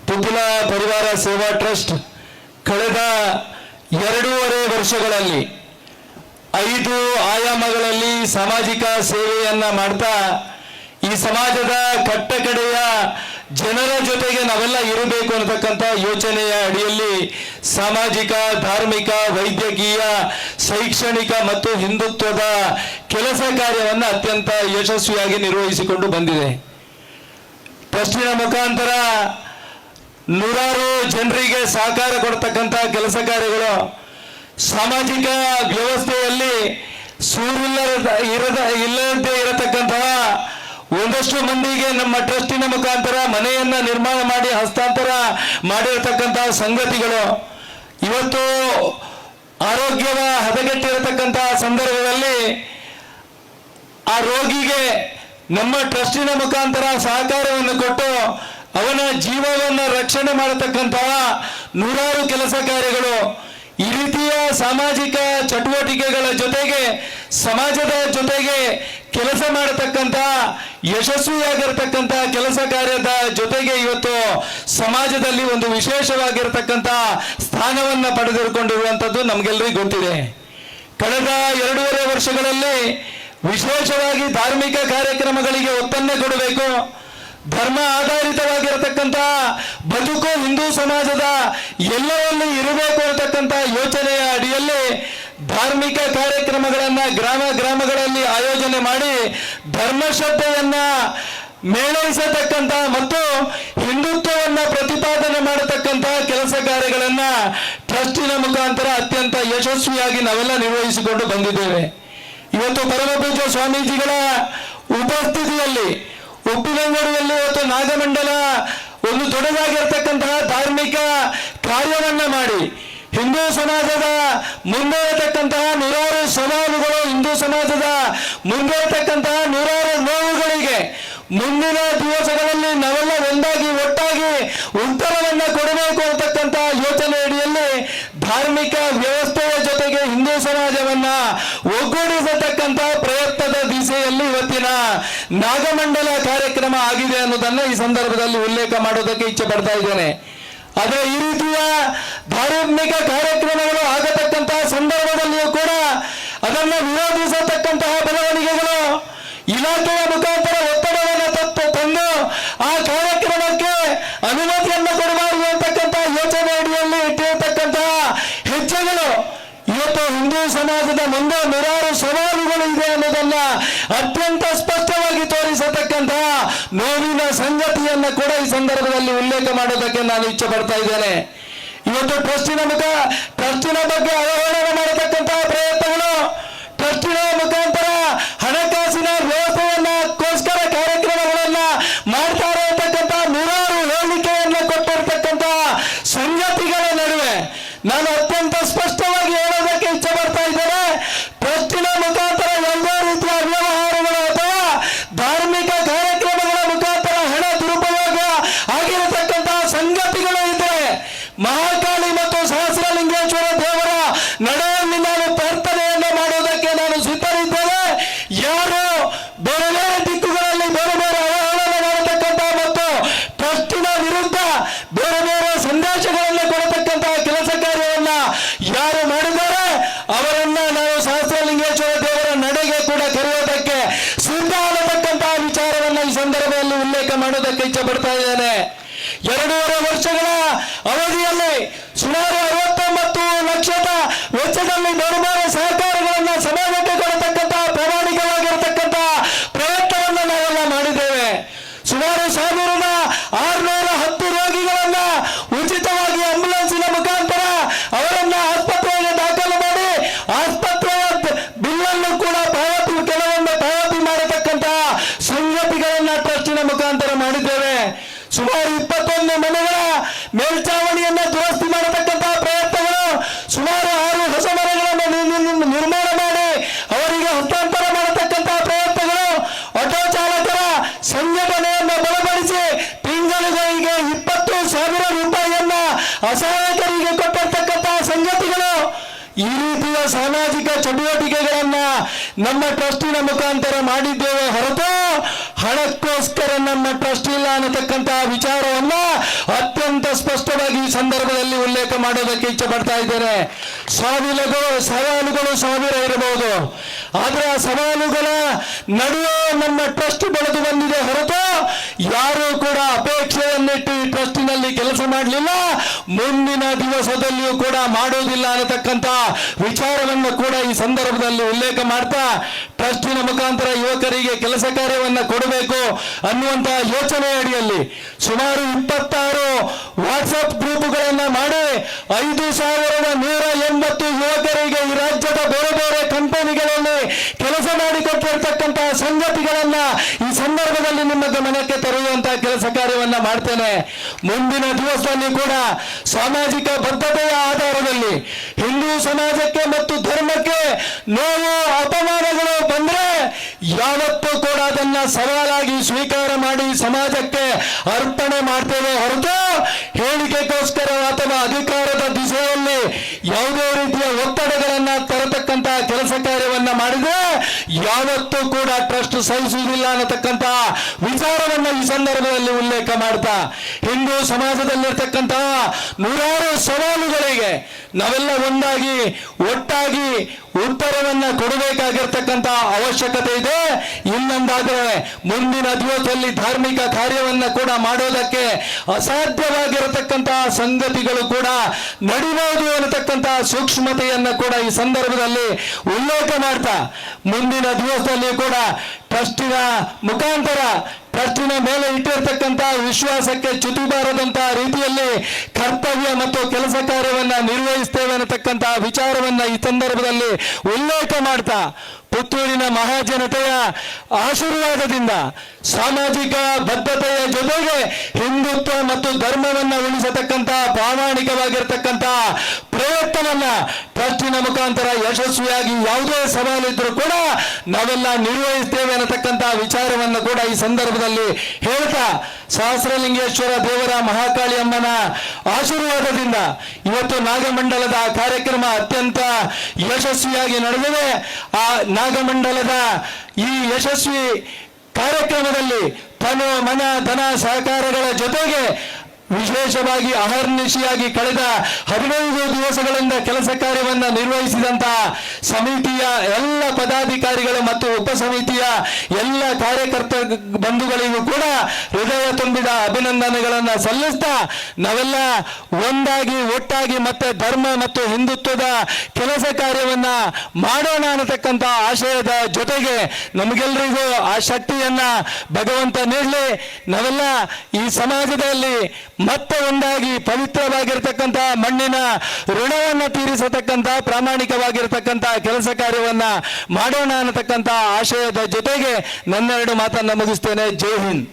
ಪುತ್ತೂಲ ಪರಿವಾರ ಸೇವಾ ಟ್ರಸ್ಟ್ ಕಳೆದ 2.5 ವರ್ಷಗಳಲ್ಲಿ 5 ಆಯಾಮಗಳಲ್ಲಿ ಸಾಮಾಜಿಕ ಸೇವೆಯನ್ನ ಮಾಡ್ತಾ ಈ ಸಮಾಜದ ಕಟ್ಟಕಡೆಯ ಜನರ ಜೊತೆಗೆ ನಾವೆಲ್ಲ ಇರಬೇಕು ಅನ್ನತಕ್ಕಂಥ ಯೋಚನೆಯ ಅಡಿಯಲ್ಲಿ ಸಾಮಾಜಿಕ, ಧಾರ್ಮಿಕ, ವೈದ್ಯಕೀಯ, ಶೈಕ್ಷಣಿಕ ಮತ್ತು ಹಿಂದುತ್ವದ ಕೆಲಸ ಕಾರ್ಯವನ್ನು ಅತ್ಯಂತ ಯಶಸ್ವಿಯಾಗಿ ನಿರ್ವಹಿಸಿಕೊಂಡು ಬಂದಿದೆ. ಟ್ರಸ್ಟಿನ ಮುಖಾಂತರ ನೂರಾರು ಜನರಿಗೆ ಸಹಕಾರ ಕೊಡ್ತಕ್ಕಂಥ ಕೆಲಸ ಕಾರ್ಯಗಳು ಸಾಮಾಜಿಕ ವ್ಯವಸ್ಥೆಯಲ್ಲಿ ಇಲ್ಲದಂತೆ ಇರತಕ್ಕಂತಹ ಒಂದಷ್ಟು ಮಂದಿಗೆ ನಮ್ಮ ಟ್ರಸ್ಟಿನ ಮುಖಾಂತರ ಮನೆಯನ್ನ ನಿರ್ಮಾಣ ಮಾಡಿ ಹಸ್ತಾಂತರ ಮಾಡಿರತಕ್ಕಂತಹ ಸಂಗತಿಗಳು ಇವತ್ತು ಆರೋಗ್ಯದ ಹದಗೆಟ್ಟಿರತಕ್ಕಂತಹ ಸಂದರ್ಭದಲ್ಲಿ ಆ ರೋಗಿಗೆ ನಮ್ಮ ಟ್ರಸ್ಟಿನ ಮುಖಾಂತರ ಸಹಕಾರವನ್ನು ಕೊಟ್ಟು ಅವನ ಜೀವವನ್ನು ರಕ್ಷಣೆ ಮಾಡತಕ್ಕಂತಹ ನೂರಾರು ಕೆಲಸ ಕಾರ್ಯಗಳು, ಈ ರೀತಿಯ ಸಾಮಾಜಿಕ ಚಟುವಟಿಕೆಗಳ ಜೊತೆಗೆ ಸಮಾಜದ ಜೊತೆಗೆ ಕೆಲಸ ಮಾಡತಕ್ಕಂತಹ ಯಶಸ್ವಿಯಾಗಿರ್ತಕ್ಕಂತಹ ಕೆಲಸ ಕಾರ್ಯದ ಜೊತೆಗೆ ಇವತ್ತು ಸಮಾಜದಲ್ಲಿ ಒಂದು ವಿಶೇಷವಾಗಿರ್ತಕ್ಕಂತಹ ಸ್ಥಾನವನ್ನು ಪಡೆದುಕೊಂಡಿರುವಂಥದ್ದು ನಮಗೆಲ್ಲರಿಗೂ ಗೊತ್ತಿದೆ. ಕಳೆದ 2.5 ವರ್ಷಗಳಲ್ಲಿ ವಿಶೇಷವಾಗಿ ಧಾರ್ಮಿಕ ಕಾರ್ಯಕ್ರಮಗಳಿಗೆ ಒತ್ತನ್ನು ಕೊಡಬೇಕು, ಧರ್ಮ ಆಧಾರಿತವಾಗಿರತಕ್ಕಂಥ ಬದುಕು ಹಿಂದೂ ಸಮಾಜದ ಎಲ್ಲವನ್ನೂ ಇರಬೇಕು ಅಂತಕ್ಕಂಥ ಯೋಚನೆಯ ಅಡಿಯಲ್ಲಿ ಧಾರ್ಮಿಕ ಕಾರ್ಯಕ್ರಮಗಳನ್ನ ಗ್ರಾಮಗಳಲ್ಲಿ ಆಯೋಜನೆ ಮಾಡಿ ಧರ್ಮಶ್ರದ್ಧೆಯನ್ನ ಮೇಳೈಸತಕ್ಕಂಥ ಮತ್ತು ಹಿಂದುತ್ವವನ್ನ ಪ್ರತಿಪಾದನೆ ಮಾಡತಕ್ಕಂಥ ಕೆಲಸ ಕಾರ್ಯಗಳನ್ನ ಟ್ರಸ್ಟಿನ ಮುಖಾಂತರ ಅತ್ಯಂತ ಯಶಸ್ವಿಯಾಗಿ ನಾವೆಲ್ಲ ನಿರ್ವಹಿಸಿಕೊಂಡು ಬಂದಿದ್ದೇವೆ. ಇವತ್ತು ಪರಮಪೂಜ್ಯ ಸ್ವಾಮೀಜಿಗಳ ಉಪಸ್ಥಿತಿಯಲ್ಲಿ ಉಪ್ಪಿನಂಗಡಿಯಲ್ಲಿ ಇವತ್ತು ನಾಗಮಂಡಲ ಒಂದು ದೊಡ್ಡದಾಗಿರ್ತಕ್ಕಂತಹ ಧಾರ್ಮಿಕ ಕಾರ್ಯವನ್ನ ಮಾಡಿ ಹಿಂದೂ ಸಮಾಜದ ಮುಂದೆ ಇರತಕ್ಕಂತಹ ನೂರಾರು ಸವಾಲುಗಳು, ಹಿಂದೂ ಸಮಾಜದ ಮುಂದೆ ಇರತಕ್ಕಂತಹ ನೂರಾರು ನೋವುಗಳಿಗೆ ಮುಂದಿನ ದಿವಸಗಳಲ್ಲಿ ನಾವೆಲ್ಲ ಒಂದಾಗಿ ಒಟ್ಟಾಗಿ ಉತ್ತರವನ್ನ ಕೊಡಬೇಕು ಅಂತಕ್ಕಂಥ ಯೋಚನೆ ಅಡಿಯಲ್ಲಿ ಧಾರ್ಮಿಕ ವ್ಯವಸ್ಥೆಯ ಜೊತೆಗೆ ಹಿಂದೂ ಸಮಾಜವನ್ನ ಒಗ್ಗೂಡಿಸತಕ್ಕಂಥ ಪ್ರಯತ್ನದ ದಿಸೆಯಲ್ಲಿ ಇವತ್ತಿನ ನಾಗಮಂಡಲ ಕಾರ್ಯಕ್ರಮ ಆಗಿದೆ ಅನ್ನೋದನ್ನ ಈ ಸಂದರ್ಭದಲ್ಲಿ ಉಲ್ಲೇಖ ಮಾಡೋದಕ್ಕೆ ಇಚ್ಛೆ ಪಡ್ತಾ ಇದ್ದೇನೆ. ಆದರೆ ಈ ರೀತಿಯ ಧಾರ್ಮಿಕ ಕಾರ್ಯಕ್ರಮಗಳು ಆಗತಕ್ಕಂತಹ ಸಂದರ್ಭದಲ್ಲಿಯೂ ಕೂಡ ಅದನ್ನು ವಿರೋಧಿಸತಕ್ಕಂತಹ ಬೆಳವಣಿಗೆಗಳು ಇಲಾಖೆಯ ಮುಖಾಂತರ ಒತ್ತಡವನ್ನು ತಂದು ಆ ಕಾರ್ಯಕ್ರಮಕ್ಕೆ ಅನುಮತಿಯನ್ನು ಕೊಡಬಾರದು ಅಂತಕ್ಕಂಥ ಯೋಚನೆ ಅಡಿಯಲ್ಲಿ ಇಟ್ಟಿರತಕ್ಕಂತಹ ಹೆಜ್ಜೆಗಳು ಇವತ್ತು ಹಿಂದೂ ಸಮಾಜದ ಮುಂದೆ ನೂರಾರು ಸವಾಲುಗಳು ಇದೆ ಅನ್ನೋದನ್ನ ಅತ್ಯಂತ ಸ್ಪಷ್ಟವಾಗಿ ತೋರಿಸತಕ್ಕಂತಹ ನೋವಿನ ಸಂಗತಿಯನ್ನ ಕೂಡ ಈ ಸಂದರ್ಭದಲ್ಲಿ ಉಲ್ಲೇಖ ಮಾಡೋದಕ್ಕೆ ನಾನು ಇಚ್ಛೆ ಪಡ್ತಾ ಇದ್ದೇನೆ. ಇವತ್ತು ಟ್ರಸ್ಟಿನ ಬಗ್ಗೆ ಅವಹೇಳನ ಮಾಡತಕ್ಕಂತಹ ಪ್ರಯತ್ನಗಳು, ಟ್ರಸ್ಟಿನ ಮುಖಾಂತರ ಹಣಕಾಸಿನ ವ್ಯವಸ್ಥೆಯನ್ನಕ್ಕೋಸ್ಕರ ಕಾರ್ಯಕ್ರಮಗಳನ್ನ ಮಾಡ್ತಾ ಇರತಕ್ಕಂಥ ನೂರಾರು ಹೇಳಿಕೆಯನ್ನ ಕೊಟ್ಟಿರ್ತಕ್ಕಂಥ ಸಂಗತಿಗಳ ನಡುವೆ ನಾನು ಅತ್ಯಂತ ಸ್ಪಷ್ಟವಾಗಿ ಹೇಳೋದಕ್ಕೆ ಇಚ್ಛೆ ಪಡ್ತಾ ಇದ್ದೇನೆ. ಟ್ರಸ್ಟಿನ ಮುಖಾಂತರ ಯಾವುದೇ ರೀತಿಯ ವ್ಯವಹಾರಗಳು ಅಥವಾ ಧಾರ್ಮಿಕ ಕಾರ್ಯಕ್ರಮಗಳ ಮುಖಾಂತರ ಹಣ ದುರುಪಯೋಗ ಆಗಿರತಕ್ಕಂತಹ ಸಂಗತಿಗಳು ಇದ್ದರೆ ಮಹಾಕಾಳಿ ಮತ್ತು ಸಹಸ್ರಲಿಂಗೇಶ್ವರ ದೇವರ ನಡೆಯಲ್ಲಿ ನಾನು ಪ್ರಾರ್ಥನೆಯನ್ನು ಮಾಡೋದಕ್ಕೆ ನಾನು ಸಿದ್ಧರಿದ್ದೇನೆ. ಯಾರು ಬೇರೆ ಬೇರೆ ದಿಕ್ಕುಗಳಲ್ಲಿ ಬೇರೆ ಬೇರೆ ಅವಹೇಳನ ಮಾಡತಕ್ಕಂಥ ಮತ್ತು ಟ್ರಸ್ಟಿನ ವಿರುದ್ಧ ಬೇರೆ ಬೇರೆ ಸಂದೇಶಗಳನ್ನು ಕೊಡತಕ್ಕಂತಹ ಕೆಲಸ ಕಾರ್ಯವನ್ನ ಯಾರು ಮಾಡಿದ್ದಾರೆ ಅವರನ್ನ ನಾವು ಸಹಸ್ರಲಿಂಗೇಶ್ವರ ದೇವರ ನಡೆಗೆ ಕೂಡ ಕರೆಯೋದಕ್ಕೆ ಸಿದ್ಧ ಆಗತಕ್ಕಂತಹ ವಿಚಾರವನ್ನ ಈ ಸಂದರ್ಭದಲ್ಲಿ ಉಲ್ಲೇಖ ಮಾಡೋದಕ್ಕೆ ಇಚ್ಛೆ ಪಡ್ತಾ ಇದ್ದೇನೆ. 2.5 ವರ್ಷಗಳ ಅವಧಿಯಲ್ಲಿ ಸುಮಾರು 69 ಲಕ್ಷದ ವೆಚ್ಚದಲ್ಲಿ ಬೇರೆ ಬೇರೆ ಸಹಕಾರಗಳನ್ನ ಸಮಾಜಕ್ಕೆ ಕೊಡತಕ್ಕಂತಹ ಪ್ರಾಮಾಣಿಕವಾಗಿರತಕ್ಕಂತಹ ಪ್ರಯತ್ನವನ್ನು ನಾವೆಲ್ಲ ಮಾಡಿದ್ದೇವೆ. ಸುಮಾರು 1610 ರೋಗಿಗಳನ್ನ ಉಚಿತವಾಗಿ ಆಂಬ್ಯುಲೆನ್ಸಿನ ಮುಖಾಂತರ ಅವರನ್ನ ಆಸ್ಪತ್ರೆಗೆ ದಾಖಲು ಮಾಡಿ ಆಸ್ಪತ್ರೆಯ ಬಿಲ್ಲನ್ನು ಕೂಡ ಕೆಲವೊಂದು ಪಾವತಿ ಮಾಡತಕ್ಕಂತಹ ಸಂಗತಿಗಳನ್ನ ಟ್ರಸ್ಟಿನ ಮುಖಾಂತರ ಮಾಡಿದ್ದೇವೆ. ಸುಮಾರು 21 ಮನೆಗಳ ಮೇಲ್ಚಾವಣಿಯನ್ನ ದುರಸ್ತಿ ಮಾಡತಕ್ಕಂತಹ ಪ್ರಯತ್ನಗಳು, ಸುಮಾರು 6 ಹೊಸ ಮನೆಗಳನ್ನು ನಿರ್ಮಾಣ ಮಾಡಿ ಅವರಿಗೆ ಹಸ್ತಾಂತರ ಮಾಡತಕ್ಕಂತಹ ಪ್ರಯತ್ನಗಳು, ಆಟೋ ಚಾಲಕರ ಸಂಘಟನೆಯನ್ನು ಬಲಪಡಿಸಿ ತಿಂಗಳಿಗೆ 20,000 ರೂಪಾಯಿಯನ್ನ ಅಸಹಾಯಕರಿಗೆ ಕೊಟ್ಟಿರ್ತಕ್ಕಂತಹ ಸಂಗತಿಗಳು, ಈ ರೀತಿಯ ಸಾಮಾಜಿಕ ಚಟುವಟಿಕೆಗಳನ್ನ ನಮ್ಮ ಟ್ರಸ್ಟಿನ ಮುಖಾಂತರ ಮಾಡಿದ್ದೇವೆ ಹೊರತು ಹಣಕ್ಕೋಸ್ಕರ ನಮ್ಮ ಟ್ರಸ್ಟ್ ಇಲ್ಲ ಅನ್ನತಕ್ಕಂತಹ ವಿಚಾರವನ್ನ ಅತ್ಯಂತ ಸ್ಪಷ್ಟವಾಗಿ ಈ ಸಂದರ್ಭದಲ್ಲಿ ಉಲ್ಲೇಖ ಮಾಡೋದಕ್ಕೆ ಇಚ್ಛೆ ಪಡ್ತಾ ಇದ್ದೇನೆ. ಸವಾಲುಗಳು ಸಾವಿರ ಇರಬಹುದು, ಆದ್ರೆ ಆ ಸವಾಲುಗಳ ನಡುವೆ ನಮ್ಮ ಟ್ರಸ್ಟ್ ಬೆಳೆದು ಬಂದಿದೆ ಹೊರತು ಯಾರು ಕೂಡ ಅಪೇಕ್ಷೆಯನ್ನಿಟ್ಟು ಈ ಟ್ರಸ್ಟಿನಲ್ಲಿ ಕೆಲಸ ಮಾಡಲಿಲ್ಲ, ಮುಂದಿನ ದಿವಸದಲ್ಲಿಯೂ ಕೂಡ ಮಾಡೋದಿಲ್ಲ ಅನ್ನತಕ್ಕಂಥ ವಿಚಾರವನ್ನು ಕೂಡ ಈ ಸಂದರ್ಭದಲ್ಲಿ ಉಲ್ಲೇಖ ಮಾಡ್ತಾ ಟ್ರಸ್ಟಿನ ಮುಖಾಂತರ ಯುವಕರಿಗೆ ಕೆಲಸ ಕಾರ್ಯವನ್ನ ಕೊಡಬೇಕು ಅನ್ನುವಂತಹ ಯೋಚನೆ ಅಡಿಯಲ್ಲಿ ಸುಮಾರು 26 ವಾಟ್ಸಪ್ ಗ್ರೂಪ್ಗಳನ್ನ ಮಾಡಿ 5180 ಯುವಕರಿಗೆ ಈ ರಾಜ್ಯದ ಬೇರೆ ಬೇರೆ ಕಂಪನಿಗಳಲ್ಲಿ ಕೆಲಸ ಮಾಡಿಕೊಟ್ಟಿರ್ತಕ್ಕಂತಹ ಸಂಗತಿಗಳನ್ನ ಈ ಸಂದರ್ಭದಲ್ಲಿ ನಿಮ್ಮ ಗಮನಕ್ಕೆ ತರುವಂತಹ ಕೆಲಸ ಕಾರ್ಯವನ್ನ ಮಾಡ್ತೇನೆ. ಮುಂದಿನ ದಿವಸದಲ್ಲಿ ಕೂಡ ಸಾಮಾಜಿಕ ಬದ್ಧತೆಯ ಆಧಾರದಲ್ಲಿ ಹಿಂದೂ ಸಮಾಜಕ್ಕೆ ಮತ್ತು ಧರ್ಮಕ್ಕೆ ನೋವು ಅಪಮಾನಗಳು ಬಂದ್ರೆ ಯಾವತ್ತೂ ಕೂಡ ಅದನ್ನ ಸವಾಲಾಗಿ ಸ್ವೀಕಾರ ಮಾಡಿ ಸಮಾಜಕ್ಕೆ ಅರ್ಪಣೆ ಮಾಡ್ತೇವೆ ಹೊರತು ಹೇಳಿಕೆಗೋಸ್ಕರ ಅಥವಾ ಅಧಿಕಾರದ ದಿಸೆಯಲ್ಲಿ ಯಾವುದೇ ರೀತಿಯ ಒತ್ತಡಗಳನ್ನ ತರತಕ್ಕಂತಹ ಕೆಲಸ ಕಾರ್ಯವನ್ನ ಮಾಡಿದ್ರೆ ಯಾವತ್ತೂ ಕೂಡ ಟ್ರಸ್ಟ್ ಸಹಿಸುವುದಿಲ್ಲ ಅನ್ನತಕ್ಕಂತಹ ವಿಚಾರವನ್ನ ಈ ಸಂದರ್ಭದಲ್ಲಿ ಉಲ್ಲೇಖ ಮಾಡ್ತಾ ಹಿಂದೂ ಸಮಾಜದಲ್ಲಿರ್ತಕ್ಕಂತಹ ನೂರಾರು ಸವಾಲುಗಳಿಗೆ ನಾವೆಲ್ಲ ಒಂದಾಗಿ ಒಟ್ಟಾಗಿ ಉತ್ತರವನ್ನ ಕೊಡಬೇಕಾಗಿರ್ತಕ್ಕಂಥ ಅವಶ್ಯಕತೆ ಇದೆ. ಇನ್ನೊಂದಾದ್ರೆ ಮುಂದಿನ ದಿವಸದಲ್ಲಿ ಧಾರ್ಮಿಕ ಕಾರ್ಯವನ್ನ ಕೂಡ ಮಾಡೋದಕ್ಕೆ ಅಸಾಧ್ಯವಾಗಿರತಕ್ಕಂತಹ ಸಂಗತಿಗಳು ಕೂಡ ನಡಿಬಹುದು ಅನ್ನತಕ್ಕಂತಹ ಸೂಕ್ಷ್ಮತೆಯನ್ನ ಕೂಡ ಈ ಸಂದರ್ಭದಲ್ಲಿ ಉಲ್ಲೇಖ ಮಾಡ್ತಾ ಮುಂದಿನ ದಿವಸದಲ್ಲಿ ಕೂಡ ಟ್ರಸ್ಟಿನ ಮುಖಾಂತರ ಟ್ರಸ್ಟಿನ ಮೇಲೆ ಇಟ್ಟಿರ್ತಕ್ಕಂತಹ ವಿಶ್ವಾಸಕ್ಕೆ ಚ್ಯುತಿ ಬಾರದಂತಹ ರೀತಿಯಲ್ಲಿ ಕರ್ತವ್ಯ ಮತ್ತು ಕೆಲಸ ಕಾರ್ಯವನ್ನ ನಿರ್ವಹಿಸ್ತೇವೆ ಅನ್ನತಕ್ಕಂತಹ ವಿಚಾರವನ್ನ ಈ ಸಂದರ್ಭದಲ್ಲಿ ಉಲ್ಲೇಖ ಮಾಡ್ತಾ ಪುತ್ತೂರಿನ ಮಹಾಜನತೆಯ ಆಶೀರ್ವಾದದಿಂದ ಸಾಮಾಜಿಕ ಬದ್ಧತೆಯ ಜೊತೆಗೆ ಹಿಂದುತ್ವ ಮತ್ತು ಧರ್ಮವನ್ನ ಉಳಿಸತಕ್ಕಂತಹ ಪ್ರಾಮಾಣಿಕವಾಗಿರ್ತಕ್ಕಂತಹ ಪ್ರಯತ್ನವನ್ನ ಟ್ರಸ್ಟಿನ ಮುಖಾಂತರ ಯಶಸ್ವಿಯಾಗಿ ಯಾವುದೇ ಸವಾಲಿದ್ರೂ ಕೂಡ ನಾವೆಲ್ಲ ನಿರ್ವಹಿಸ್ತೇವೆ ಅನ್ನತಕ್ಕಂತಹ ವಿಚಾರವನ್ನು ಕೂಡ ಈ ಸಂದರ್ಭದಲ್ಲಿ ಹೇಳ್ತಾ ಸಹಸ್ರಲಿಂಗೇಶ್ವರ ದೇವರ ಮಹಾಕಾಳಿ ಅಮ್ಮನ ಆಶೀರ್ವಾದದಿಂದ ಇವತ್ತು ನಾಗಮಂಡಲದ ಕಾರ್ಯಕ್ರಮ ಅತ್ಯಂತ ಯಶಸ್ವಿಯಾಗಿ ನಡೆದಿದೆ. ಆ ನಾಗಮಂಡಲದ ಈ ಯಶಸ್ವಿ ಕಾರ್ಯಕ್ರಮದಲ್ಲಿ ತನು ಮನ ಧನ ಸಹಕಾರಗಳ ಜೊತೆಗೆ ವಿಶೇಷವಾಗಿ ಅಹರ್ನಿಶಿಯಾಗಿ ಕಳೆದ 15 ದಿವಸಗಳಿಂದ ಕೆಲಸ ಕಾರ್ಯವನ್ನ ನಿರ್ವಹಿಸಿದಂತಹ ಸಮಿತಿಯ ಎಲ್ಲ ಪದಾಧಿಕಾರಿಗಳು ಮತ್ತು ಉಪ ಸಮಿತಿಯ ಎಲ್ಲ ಕಾರ್ಯಕರ್ತ ಬಂಧುಗಳಿಗೂ ಕೂಡ ಹೃದಯ ತುಂಬಿದ ಅಭಿನಂದನೆಗಳನ್ನ ಸಲ್ಲಿಸ್ತಾ ನಾವೆಲ್ಲ ಒಂದಾಗಿ ಒಟ್ಟಾಗಿ ಮತ್ತೆ ಧರ್ಮ ಮತ್ತು ಹಿಂದುತ್ವದ ಕೆಲಸ ಕಾರ್ಯವನ್ನ ಮಾಡೋಣ ಅನ್ನತಕ್ಕಂಥ ಆಶಯದ ಜೊತೆಗೆ ನಮಗೆಲ್ಲರಿಗೂ ಆ ಶಕ್ತಿಯನ್ನ ಭಗವಂತ ನೀಡಲಿ. ನಾವೆಲ್ಲ ಈ ಸಮಾಜದಲ್ಲಿ ಮತ್ತೆ ಒಂದಾಗಿ ಪವಿತ್ರವಾಗಿರ್ತಕ್ಕಂಥ ಮಣ್ಣಿನ ಋಣವನ್ನು ತೀರಿಸತಕ್ಕಂಥ ಪ್ರಾಮಾಣಿಕವಾಗಿರ್ತಕ್ಕಂಥ ಕೆಲಸ ಕಾರ್ಯವನ್ನ ಮಾಡೋಣ ಅನ್ನತಕ್ಕಂಥ ಆಶಯದ ಜೊತೆಗೆ ನನ್ನೆರಡು ಮಾತನ್ನ ಮುಗಿಸ್ತೇನೆ. ಜೈ ಹಿಂದ್.